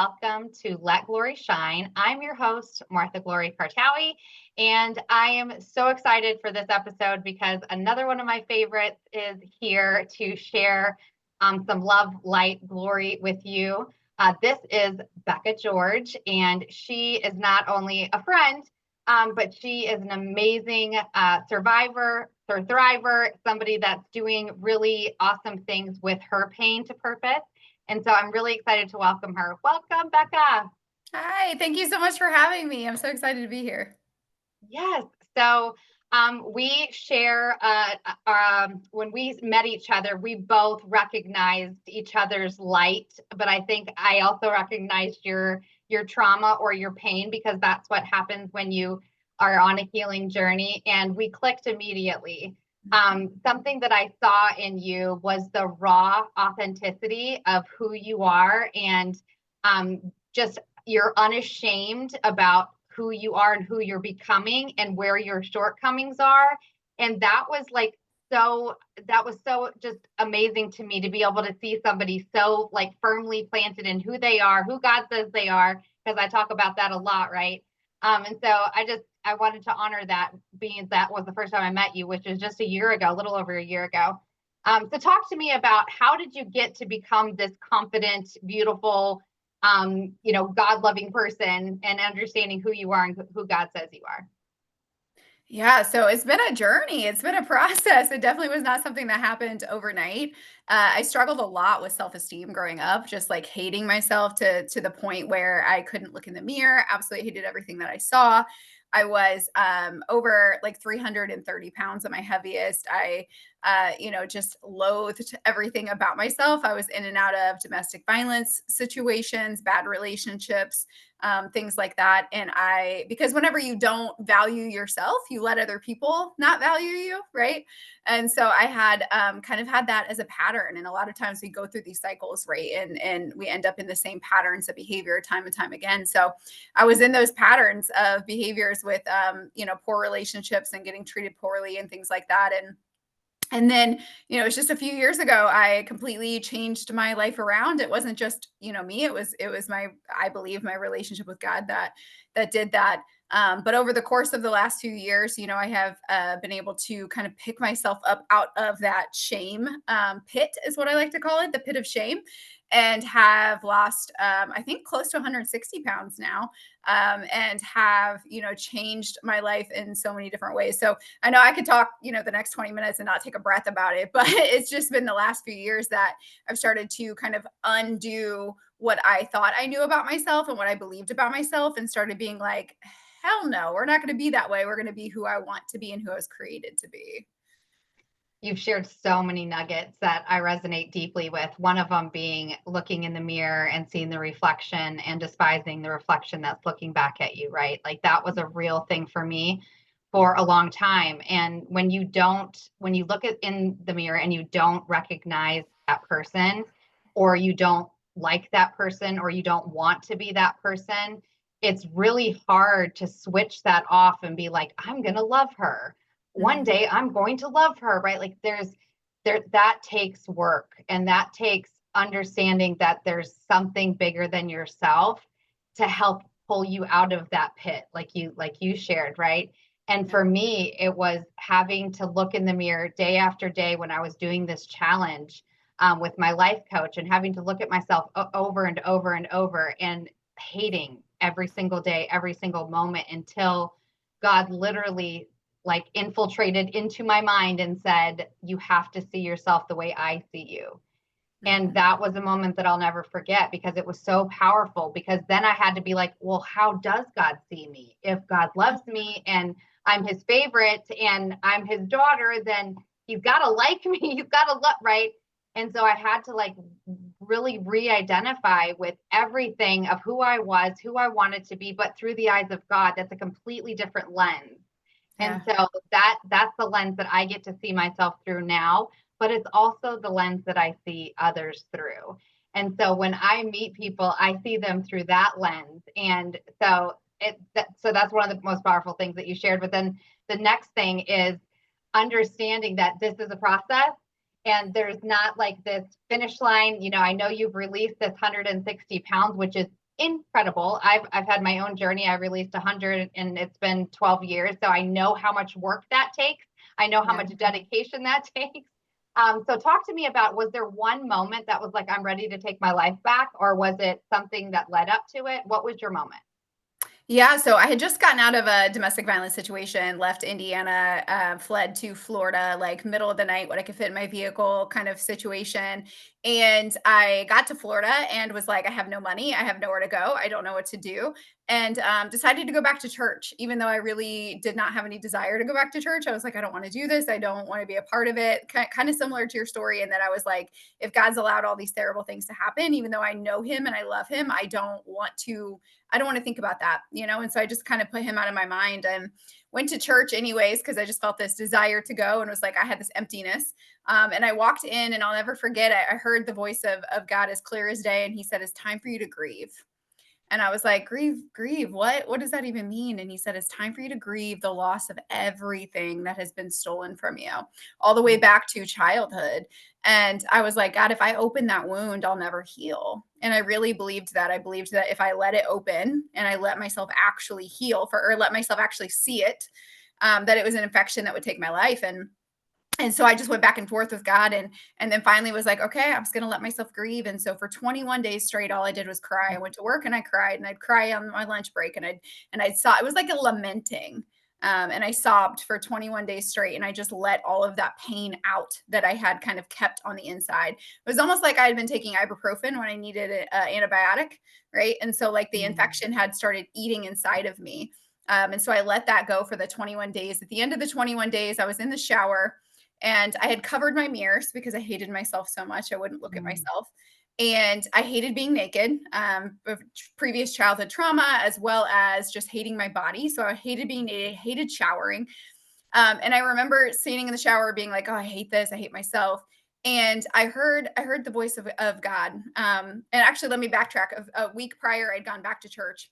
welcome to Let Glory Shine. I'm your host, Martha Glory Kartaoui, and I am so excited for this episode because another one of my favorites is here to share some love, light, glory with you. This is Bekah George, and she is not only a friend, but she is an amazing survivor, thriver, somebody that's doing really awesome things with her pain to purpose. And so I'm really excited to welcome her. Welcome, Bekah. Hi, thank you so much for having me. I'm so excited to be here. Yes. So we share, when we met each other, we both recognized each other's light, but I think I also recognized your trauma or your pain, because that's what happens when you are on a healing journey. And we clicked immediately. Something that I saw in you was the raw authenticity of who you are, and just you're unashamed about who you are and who you're becoming and where your shortcomings are. And that was so just amazing to me to be able to see somebody so like firmly planted in who they are, who God says they are, because I talk about that a lot, right? And so I wanted to honor that, being that was the first time I met you, which is just a year ago, a little over a year ago. So talk to me about, how did you get to become this confident, beautiful, God-loving person, and understanding who you are and who God says you are? Yeah, so it's been a journey. It's been a process. It definitely was not something that happened overnight. I struggled a lot with self-esteem growing up, just like hating myself to the point where I couldn't look in the mirror. Absolutely hated everything that I saw. I was over like 330 pounds at my heaviest. I just loathed everything about myself. I was in and out of domestic violence situations, bad relationships, things like that. And because whenever you don't value yourself, you let other people not value you, right? And so I had kind of had that as a pattern. And a lot of times we go through these cycles, right? And we end up in the same patterns of behavior time and time again. So I was in those patterns of behaviors with, poor relationships and getting treated poorly and things like that. And then, it's just a few years ago, I completely changed my life around. It wasn't just, me, it was I believe my relationship with God that did that. But over the course of the last few years, I have been able to kind of pick myself up out of that shame pit, is what I like to call it, the pit of shame, and have lost, I think, close to 160 pounds now, and have, changed my life in so many different ways. So I know I could talk, the next 20 minutes and not take a breath about it, but it's just been the last few years that I've started to kind of undo what I thought I knew about myself and what I believed about myself, and started being like, hell no, we're not going to be that way. We're going to be who I want to be and who I was created to be. You've shared so many nuggets that I resonate deeply with. One of them being looking in the mirror and seeing the reflection and despising the reflection that's looking back at you, right? Like that was a real thing for me for a long time. And when you look in the mirror and you don't recognize that person, or you don't like that person, or you don't want to be that person, it's really hard to switch that off and be like, I'm going to love her. One day I'm going to love her, right? Like that takes work, and that takes understanding that there's something bigger than yourself to help pull you out of that pit, like you shared, right? And for me, it was having to look in the mirror day after day when I was doing this challenge with my life coach, and having to look at myself over and over and over, and hating every single day, every single moment, until God literally like infiltrated into my mind and said, you have to see yourself the way I see you. And that was a moment that I'll never forget, because it was so powerful. Because then I had to be like, well, how does God see me? If God loves me and I'm his favorite and I'm his daughter, then he's got to like me. He's got to love, right? And so I had to like really re-identify with everything of who I was, who I wanted to be, but through the eyes of God. That's a completely different lens. And so that's the lens that I get to see myself through now, but it's also the lens that I see others through. And so when I meet people, I see them through that lens. And so that's one of the most powerful things that you shared. But then the next thing is understanding that this is a process, and there's not like this finish line. I know you've released this 160 pounds, which is Incredible. I've had my own journey. I released 100 and it's been 12 years. So I know how much work that takes. I know how Yeah. much dedication that takes. So talk to me about, was there one moment that was like, I'm ready to take my life back, or was it something that led up to it? What was your moment? Yeah, so I had just gotten out of a domestic violence situation, left Indiana, fled to Florida, like middle of the night, what I could fit in my vehicle kind of situation. And I got to Florida and was like, I have no money. I have nowhere to go. I don't know what to do. And decided to go back to church, even though I really did not have any desire to go back to church. I was like, I don't want to do this. I don't want to be a part of it. Kind of similar to your story, in that I was like, if God's allowed all these terrible things to happen, even though I know him and I love him, I don't want to think about that, you know? And so I just kind of put him out of my mind and went to church anyways, because I just felt this desire to go, and was like, I had this emptiness. And I walked in, and I'll never forget it. I heard the voice of God as clear as day. And he said, it's time for you to grieve. And I was like, grieve, what does that even mean? And he said, it's time for you to grieve the loss of everything that has been stolen from you, all the way back to childhood. And I was like, God, if I open that wound, I'll never heal. And I really believed that. I believed that if I let it open and I let myself actually heal, or let myself actually see it, that it was an infection that would take my life. And so I just went back and forth with God, and then finally was like, okay, I'm just going to let myself grieve. And so for 21 days straight, all I did was cry. I went to work and I cried, and I'd cry on my lunch break, and I saw, it was like a lamenting. And I sobbed for 21 days straight, and I just let all of that pain out that I had kind of kept on the inside. It was almost like I had been taking ibuprofen when I needed an antibiotic, right? And so like the infection had started eating inside of me. And so I let that go for the 21 days. At the end of the 21 days, I was in the shower, and I had covered my mirrors because I hated myself so much. I wouldn't look at myself. And I hated being naked, of previous childhood trauma, as well as just hating my body. So I hated being naked, hated showering. And I remember sitting in the shower being like, oh, I hate this. I hate myself. And I heard the voice of God. And actually, let me backtrack. A week prior, I'd gone back to church.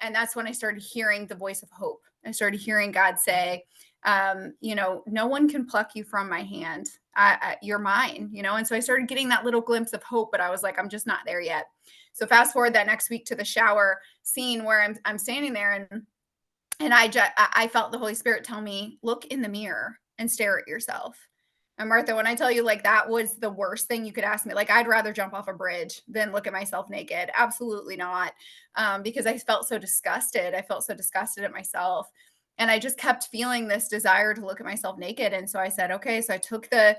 And that's when I started hearing the voice of hope. I started hearing God say, no one can pluck you from my hand. You're mine, And so I started getting that little glimpse of hope, but I was like, I'm just not there yet. So fast forward that next week to the shower scene where I'm standing there, and I felt the Holy Spirit tell me, look in the mirror and stare at yourself. And Martha, when I tell you, like, that was the worst thing you could ask me, like, I'd rather jump off a bridge than look at myself naked. Absolutely not. Because I felt so disgusted. I felt so disgusted at myself. And I just kept feeling this desire to look at myself naked. And so I said, okay. So I took the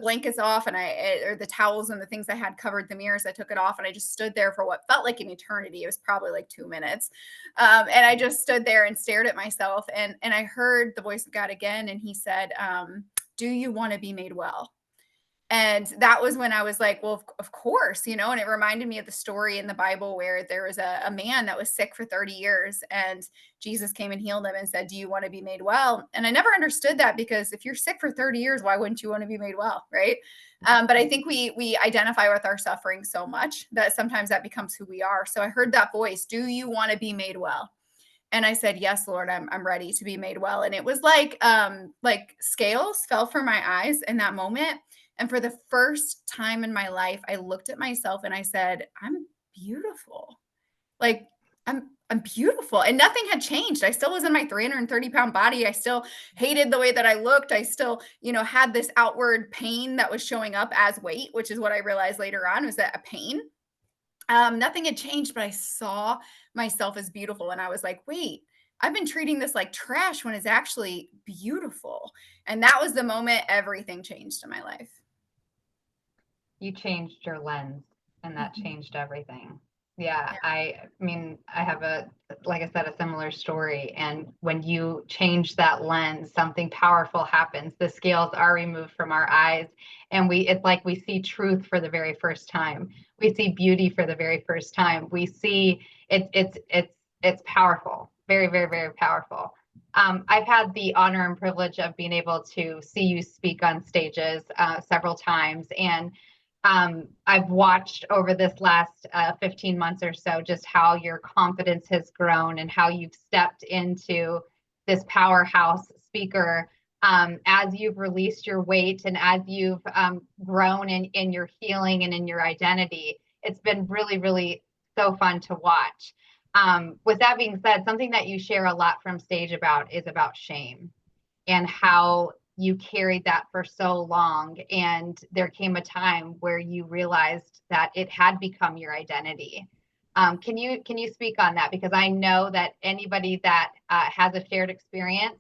blankets off, and or the towels and the things I had covered the mirrors. I took it off, and I just stood there for what felt like an eternity. It was probably like 2 minutes. And I just stood there and stared at myself. And I heard the voice of God again. And he said, do you want to be made well? And that was when I was like, well, of course, and it reminded me of the story in the Bible where there was a man that was sick for 30 years, and Jesus came and healed him and said, do you want to be made well? And I never understood that, because if you're sick for 30 years, why wouldn't you want to be made well? Right. But I think we identify with our suffering so much that sometimes that becomes who we are. So I heard that voice, do you want to be made well? And I said, yes, Lord, I'm ready to be made well. And it was like scales fell from my eyes in that moment. And for the first time in my life, I looked at myself and I said, I'm beautiful. Like, I'm beautiful. And nothing had changed. I still was in my 330-pound body. I still hated the way that I looked. I still, had this outward pain that was showing up as weight, which is what I realized later on, was that a pain. Nothing had changed, but I saw myself as beautiful. And I was like, wait, I've been treating this like trash when it's actually beautiful. And that was the moment everything changed in my life. You changed your lens, and that Mhm. changed everything. Yeah, Yeah. I mean, I have like I said, a similar story. And when you change that lens, something powerful happens. The scales are removed from our eyes, and it's like we see truth for the very first time. We see beauty for the very first time. We see it's powerful, very, very, very powerful. I've had the honor and privilege of being able to see you speak on stages several times, and I've watched over this last 15 months or so just how your confidence has grown and how you've stepped into this powerhouse speaker as you've released your weight and as you've grown in your healing and in your identity. It's been really, really so fun to watch. With that being said, something that you share a lot from stage about is about shame and how you carried that for so long. And there came a time where you realized that it had become your identity. Can you speak on that? Because I know that anybody that has a shared experience,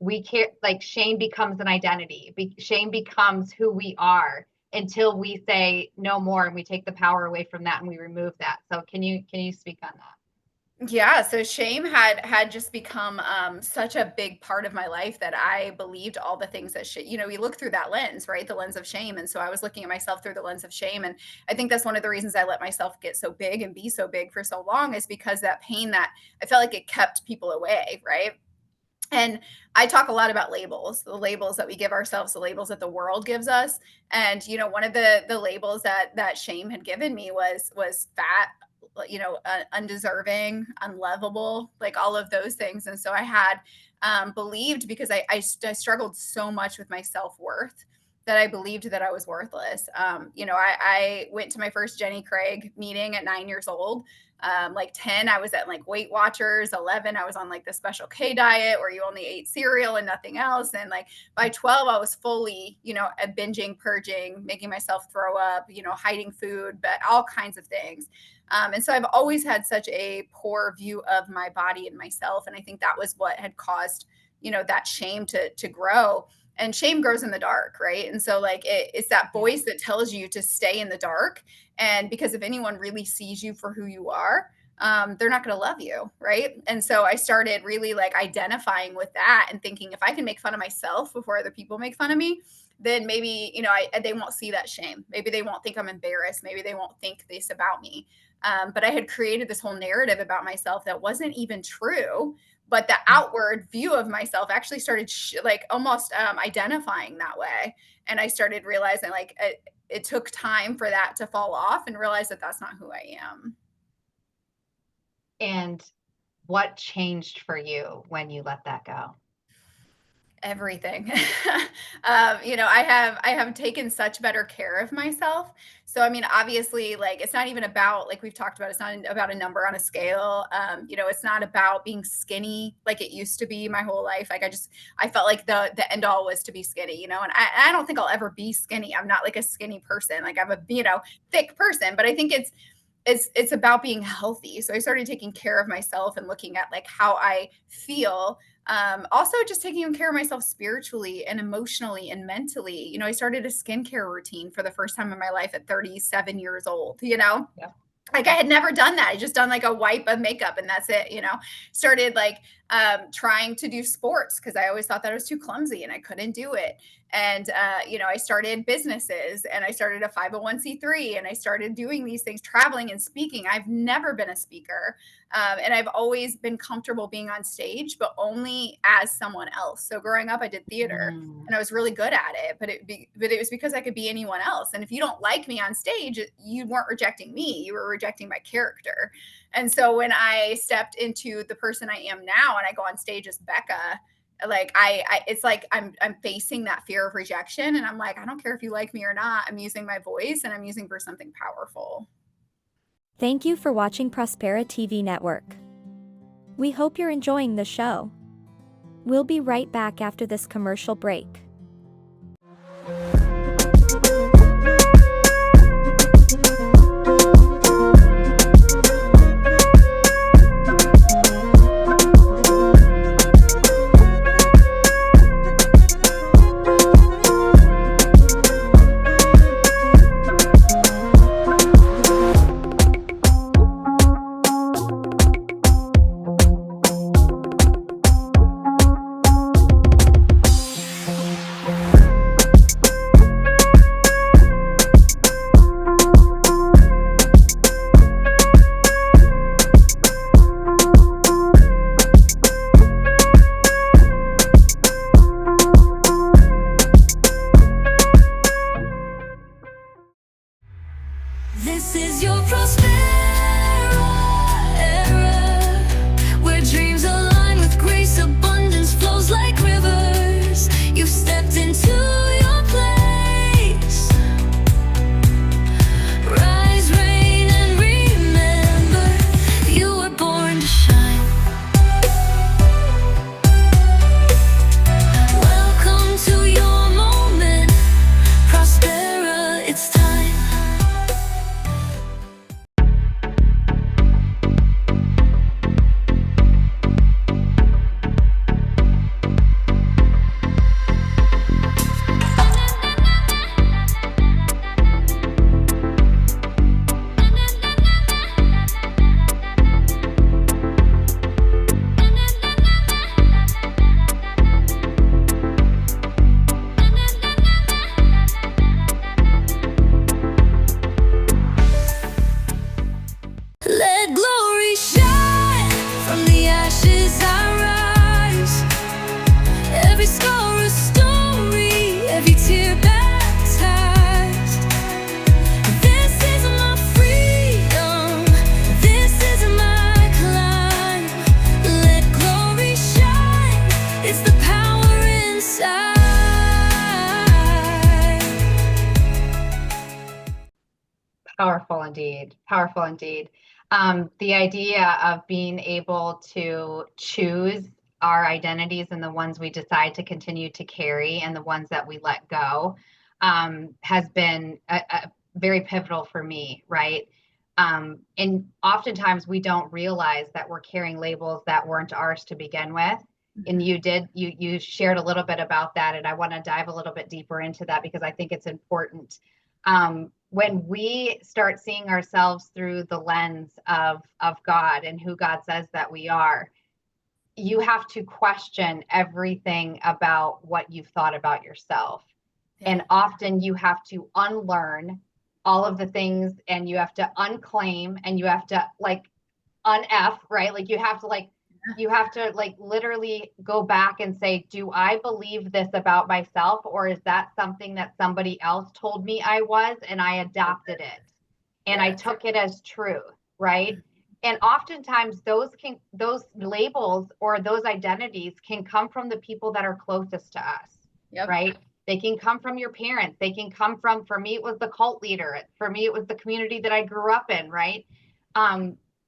we care, like shame becomes an identity. Shame becomes who we are until we say no more and we take the power away from that and we remove that. So can you speak on that? Yeah, so shame had just become such a big part of my life that I believed all the things that we look through that lens, right? The lens of shame. And so I was looking at myself through the lens of shame. And I think that's one of the reasons I let myself get so big and be so big for so long, is because that pain, that I felt like it kept people away, right? And I talk a lot about labels, the labels that we give ourselves, the labels that the world gives us. And one of the labels that shame had given me was fat, undeserving, unlovable, like all of those things. And so I had believed, because I struggled so much with my self-worth, that I believed that I was worthless. I went to my first Jenny Craig meeting at 9 years old. Like 10, I was at like Weight Watchers. 11, I was on like the Special K diet where you only ate cereal and nothing else. And like by 12, I was fully, binging, purging, making myself throw up, hiding food, but all kinds of things. And so I've always had such a poor view of my body and myself. And I think that was what had caused, that shame to grow. And shame grows in the dark, right? And so like it's that voice that tells you to stay in the dark. And because if anyone really sees you for who you are, they're not going to love you, right? And so I started really like identifying with that and thinking, if I can make fun of myself before other people make fun of me, then maybe they won't see that shame. Maybe they won't think I'm embarrassed. Maybe they won't think this about me. But I had created this whole narrative about myself that wasn't even true. But the outward view of myself actually started almost identifying that way. And I started realizing like it took time for that to fall off and realize that that's not who I am. And what changed for you when you let that go? Everything. I have taken such better care of myself. So, I mean, obviously, like, it's not even about, like we've talked about, it's not about a number on a scale. It's not about being skinny like it used to be my whole life. Like, I felt like the end all was to be skinny, and I don't think I'll ever be skinny. I'm not like a skinny person. Like, I'm a, thick person, but I think it's about being healthy. So I started taking care of myself and looking at like how I feel. Also just taking care of myself spiritually and emotionally and mentally. I started a skincare routine for the first time in my life at 37 years old, Yeah. like I had never done that. I just done like a wipe of makeup and that's it, started like trying to do sports because I always thought that I was too clumsy and I couldn't do it. And, I started businesses and I started a 501(c)(3 and I started doing these things, traveling and speaking. I've never been a speaker. And I've always been comfortable being on stage, but only as someone else. So growing up, I did theater and I was really good at it, but it was because I could be anyone else. And if you don't like me on stage, you weren't rejecting me, you were rejecting my character. And so when I stepped into the person I am now and I go on stage as Bekah, like it's like I'm facing that fear of rejection. And I'm like, I don't care if you like me or not. I'm using my voice and I'm using for something powerful. Thank you for watching Prospera TV Network. We hope you're enjoying the show. We'll be right back after this commercial break. ashes I rise. Every scar a story, every tear baptized. This is my freedom, this is my climb. Let glory shine, it's the power inside. Powerful indeed. Powerful indeed. The idea of being able to choose our identities and the ones we decide to continue to carry and the ones that we let go has been a very pivotal for me, right? And oftentimes we don't realize that we're carrying labels that weren't ours to begin with. And you shared a little bit about that, and I want to dive a little bit deeper into that because I think it's important. When we start seeing ourselves through the lens of God and who God says that we are, you have to question everything about what you've thought about yourself. Yeah. And often you have to unlearn all of the things, and you have to unclaim, and you have to like unf, right? Like you have to like literally go back and say, do I believe this about myself, or is that something that somebody else told me I was and I adopted it and I took it as truth, right? And oftentimes those labels or those identities can come from the people that are closest to us, right? They can come from your parents. They can come from, for me, it was the cult leader. For me, it was the community that I grew up in, right?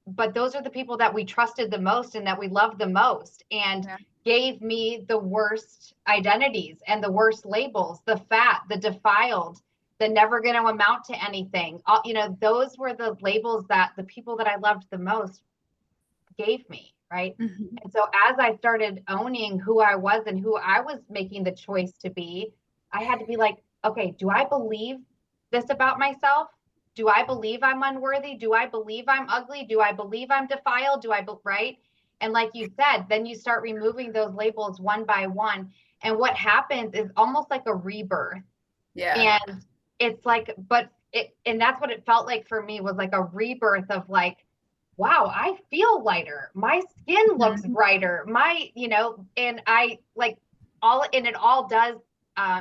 But those are the people that we trusted the most and that we loved the most, and gave me the worst identities and the worst labels, the fat, the defiled, the never going to amount to anything. Those were the labels that the people that I loved the most gave me, right? And so as I started owning who I was and who I was making the choice to be, I had to be like, okay, do I believe this about myself? Do I believe I'm unworthy? Do I believe I'm ugly? Do I believe I'm defiled? Right? And like you said, then you start removing those labels one by one. And what happens is almost like a rebirth. Yeah. And it's like, and that's what it felt like for me, was like a rebirth of like, wow, I feel lighter. My skin looks brighter. And I like it all does,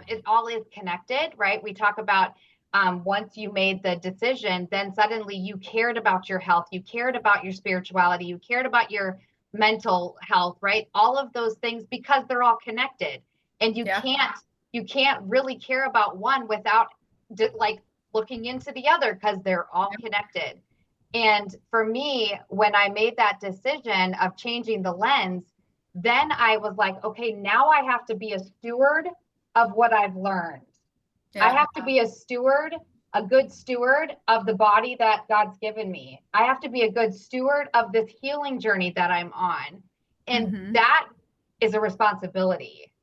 it all is connected, right? We talk about, once you made the decision, then suddenly you cared about your health, you cared about your spirituality, you cared about your mental health, right? All of those things, because they're all connected. And you can't really care about one without like looking into the other, because they're all connected. And for me, when I made that decision of changing the lens, then I was like, okay, now I have to be a steward of what I've learned. I have to be a good steward of the body that God's given me. I have to be a good steward of this healing journey that I'm on. And that is a responsibility.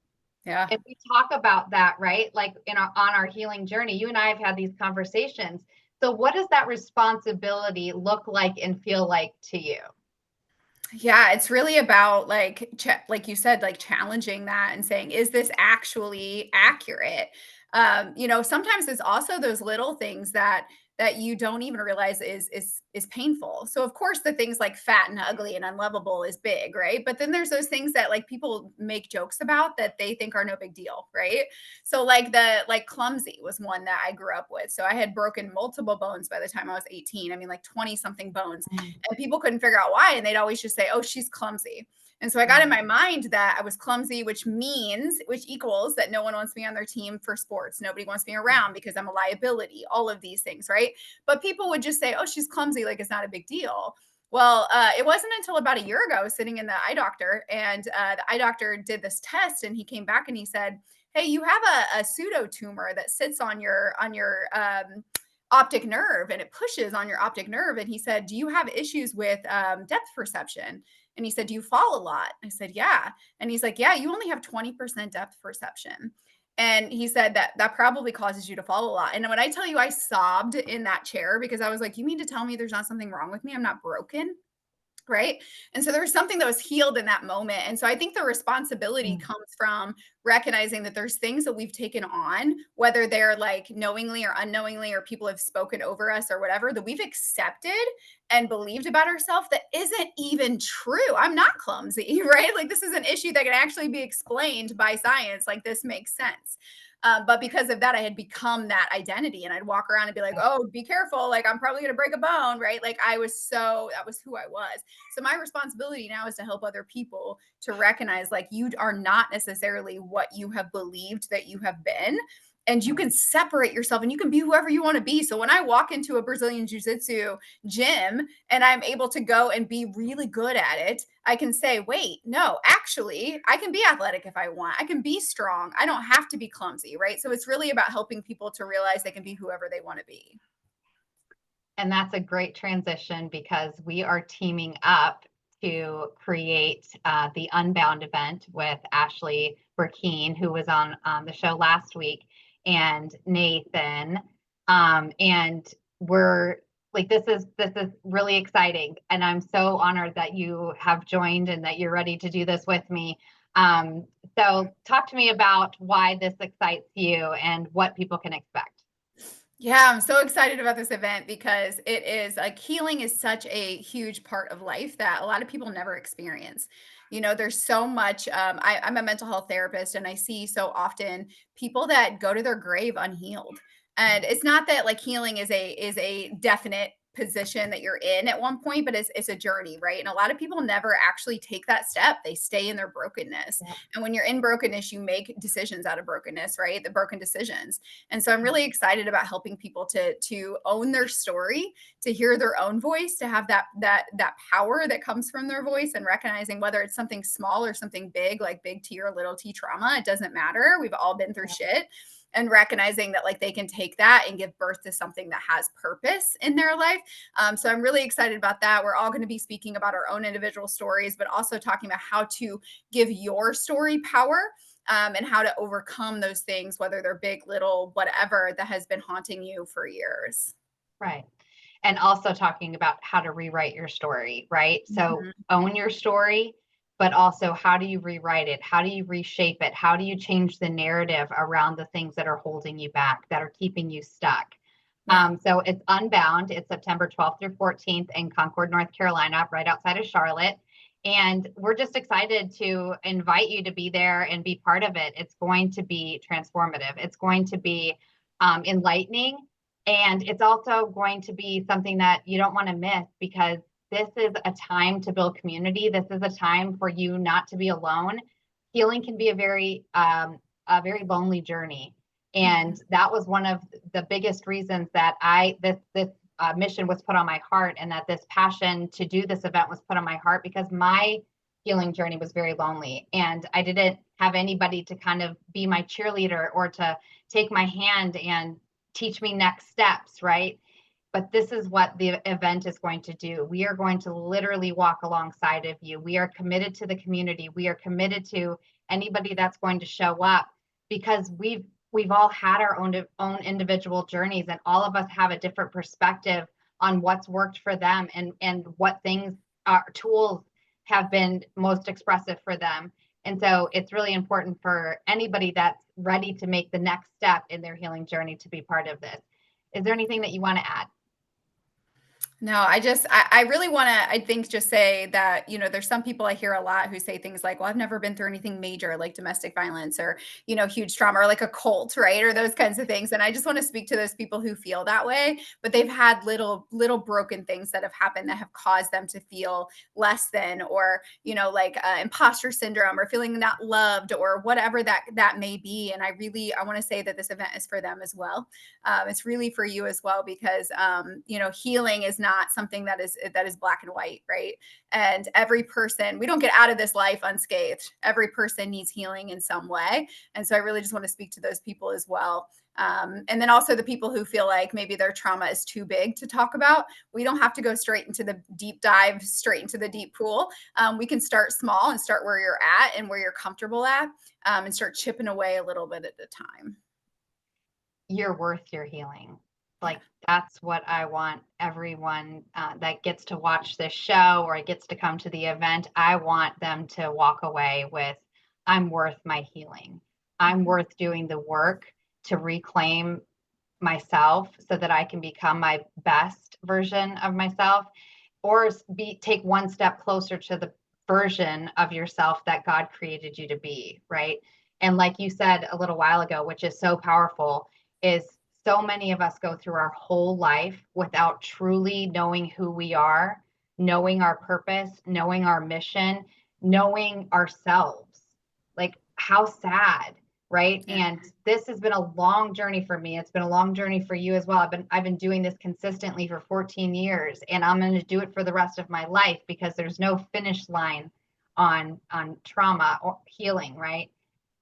Yeah. And we talk about that, right? Like on our healing journey, you and I have had these conversations. So what does that responsibility look like and feel like to you? Yeah, it's really about like you said, like challenging that and saying, is this actually accurate? Sometimes it's also those little things that you don't even realize is painful. So of course the things like fat and ugly and unlovable is big, right? But then there's those things that like people make jokes about that they think are no big deal, right? So like clumsy was one that I grew up with. So I had broken multiple bones by the time I was 18. I mean, like 20 something bones, and people couldn't figure out why. And they'd always just say, oh, she's clumsy. And so I got in my mind that I was clumsy, which equals that no one wants me on their team for sports. Nobody wants me around because I'm a liability, all of these things, right? But people would just say, oh, she's clumsy, like it's not a big deal. Well, it wasn't until about a year ago, I was sitting in the eye doctor, and the eye doctor did this test, and he came back and he said, hey, you have a pseudo tumor that sits on your optic nerve, and it pushes on your optic nerve. And he said, do you have issues with depth perception? And he said, do you fall a lot? I said, yeah. And he's like, yeah, you only have 20% depth perception. And he said that probably causes you to fall a lot. And when I tell you, I sobbed in that chair because I was like, you mean to tell me there's not something wrong with me? I'm not broken. Right. And so there was something that was healed in that moment. And so I think the responsibility Mm. comes from recognizing that there's things that we've taken on, whether they're like knowingly or unknowingly, or people have spoken over us or whatever, that we've accepted and believed about ourselves that isn't even true. I'm not clumsy, right? Like this is an issue that can actually be explained by science. Like this makes sense. But because of that, I had become that identity, and I'd walk around and be like, oh, be careful. Like, I'm probably going to break a bone, right? Like, that was who I was. So, my responsibility now is to help other people to recognize, like, you are not necessarily what you have believed that you have been. And you can separate yourself and you can be whoever you want to be. So, when I walk into a Brazilian Jiu Jitsu gym and I'm able to go and be really good at it, I can say, wait, no, actually, I can be athletic if I want. I can be strong. I don't have to be clumsy, right? So it's really about helping people to realize they can be whoever they want to be. And that's a great transition because we are teaming up to create the Unbound event with Ashley Burkeen, who was on the show last week, and Nathan. And we're like, this is really exciting, and I'm so honored that you have joined and that you're ready to do this with me. So talk to me about why this excites you and what people can expect. Yeah, I'm so excited about this event because it is like healing is such a huge part of life that a lot of people never experience. There's so much. I'm a mental health therapist, and I see so often people that go to their grave unhealed. And it's not that like healing is a definite position that you're in at one point, but it's a journey, right? And a lot of people never actually take that step. They stay in their brokenness. Yeah. And when you're in brokenness, you make decisions out of brokenness, right? The broken decisions. And so I'm really excited about helping people to own their story, to hear their own voice, to have that power that comes from their voice, and recognizing whether it's something small or something big, like big T or little T trauma, it doesn't matter. We've all been through shit. And recognizing that like they can take that and give birth to something that has purpose in their life. So I'm really excited about that. We're all going to be speaking about our own individual stories, but also talking about how to give your story power, and how to overcome those things, whether they're big, little, whatever, that has been haunting you for years. Right. And also talking about how to rewrite your story, right? So Mhm. own your story, but also how do you rewrite it? How do you reshape it? How do you change the narrative around the things that are holding you back, that are keeping you stuck? Yeah. So it's Unbound. It's September 12th through 14th in Concord, North Carolina, right outside of Charlotte. And we're just excited to invite you to be there and be part of it. It's going to be transformative. It's going to be enlightening. And it's also going to be something that you don't want to miss, because this is a time to build community. This is a time for you not to be alone. Healing can be a very lonely journey. Mhm. And that was one of the biggest reasons that this mission was put on my heart, and that this passion to do this event was put on my heart, because my healing journey was very lonely, and I didn't have anybody to kind of be my cheerleader or to take my hand and teach me next steps, right? But this is what the event is going to do. We are going to literally walk alongside of you. We are committed to the community. We are committed to anybody that's going to show up, because we've all had our own individual journeys, and all of us have a different perspective on what's worked for them, and what things are tools have been most expressive for them. And so it's really important for anybody that's ready to make the next step in their healing journey to be part of this. Is there anything that you want to add? No, I really want to, I think, just say that, there's some people I hear a lot who say things like, well, I've never been through anything major like domestic violence or, huge trauma, or like a cult, right? Or those kinds of things. And I just want to speak to those people who feel that way, but they've had little broken things that have happened that have caused them to feel less than, or, like imposter syndrome, or feeling not loved, or whatever that may be. And I want to say that this event is for them as well. It's really for you as well, because healing is not something that is black and white, right? And every person, we don't get out of this life unscathed. Every person needs healing in some way. And so I really just want to speak to those people as well. And then also the people who feel like maybe their trauma is too big to talk about. We don't have to go straight into the deep dive, straight into the deep pool. We can start small and start where you're at and where you're comfortable at, and start chipping away a little bit at a time. You're worth your healing. Like, that's what I want everyone that gets to watch this show or gets to come to the event. I want them to walk away with, I'm worth my healing. I'm Mhm. worth doing the work to reclaim myself so that I can become my best version of myself, or take one step closer to the version of yourself that God created you to be, right? And like you said a little while ago, which is so powerful, is so many of us go through our whole life without truly knowing who we are, knowing our purpose, knowing our mission, knowing ourselves. Like, how sad, right? Yeah. And this has been a long journey for me. It's been a long journey for you as well. I've been doing this consistently for 14 years, and I'm going to do it for the rest of my life, because there's no finish line on trauma or healing, right?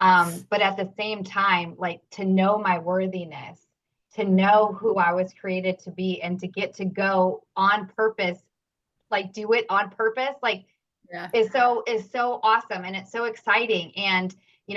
But at the same time, like, to know my worthiness, to know who I was created to be, and to get to go on purpose, like, do it on purpose, like, Yeah. is so awesome, and it's so exciting. And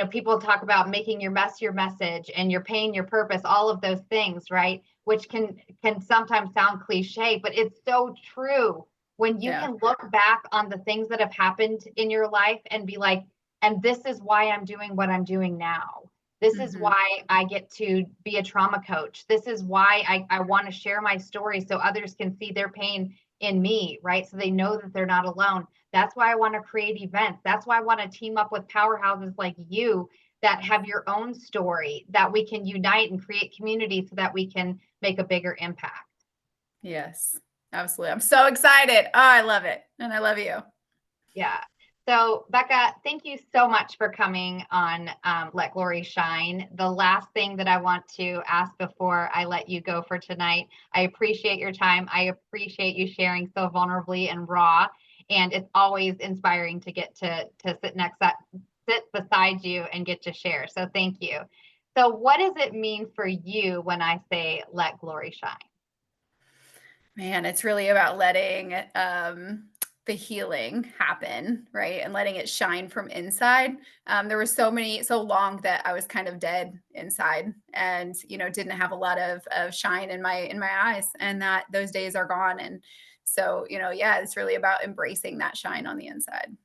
people talk about making your mess your message, and your pain your purpose, all of those things, right? Which can sometimes sound cliche, but it's so true. When you Yeah. can look back on the things that have happened in your life and be like, and this is why I'm doing what I'm doing now. This is Mhm. why I get to be a trauma coach. This is why I want to share my story so others can see their pain in me, right? So they know that they're not alone. That's why I want to create events. That's why I want to team up with powerhouses like you that have your own story, that we can unite and create community so that we can make a bigger impact. Yes. Absolutely. I'm so excited. Oh, I love it. And I love you. Yeah. So, Bekah, thank you so much for coming on Let Glory Shine. The last thing that I want to ask before I let you go for tonight, I appreciate your time. I appreciate you sharing so vulnerably and raw. And it's always inspiring to get to sit beside you and get to share. So thank you. So what does it mean for you when I say let glory shine? Man, it's really about letting the healing happen, right? And letting it shine from inside. There were so long that I was kind of dead inside, and didn't have a lot of shine in my eyes, and that those days are gone. And so, yeah, it's really about embracing that shine on the inside.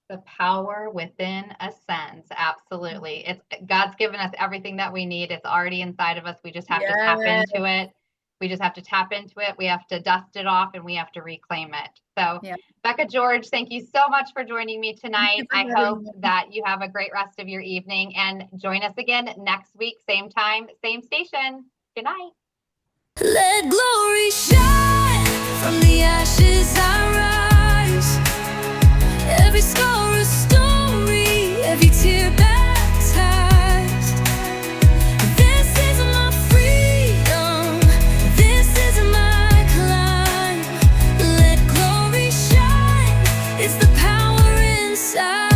The power within a sense. Absolutely. It's God's given us everything that we need. It's already inside of us. We just have to tap Yeah. into it. We just have to tap into it. We have to dust it off, and we have to reclaim it. So, Yeah. Bekah George, thank you so much for joining me Thank you tonight. for I having hope me. that you have a great rest of your evening, and join us again next week, same time, same station. Good night. Let glory shine from the ashes I rise. Every scar a story, every tear baptized. This is my freedom, this is my climb. Let glory shine, it's the power inside.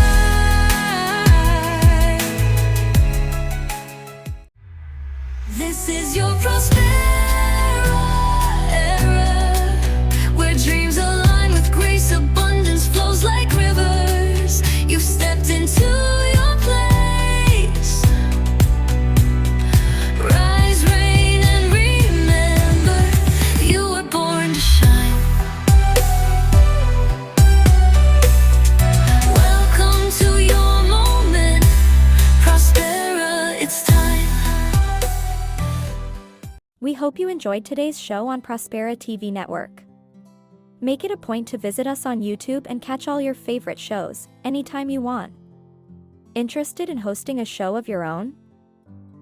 This is your prosperity era, where dreams align with grace, abundance flows like rivers. You've stepped into your place. Rise, reign, and remember, you were born to shine. Welcome to your moment, Prospera, it's time. We hope you enjoyed today's show on Prospera TV Network. Make it a point to visit us on YouTube and catch all your favorite shows anytime you want. Interested in hosting a show of your own?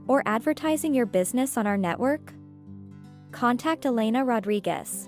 Or advertising your business on our network? Contact Elena Rodriguez.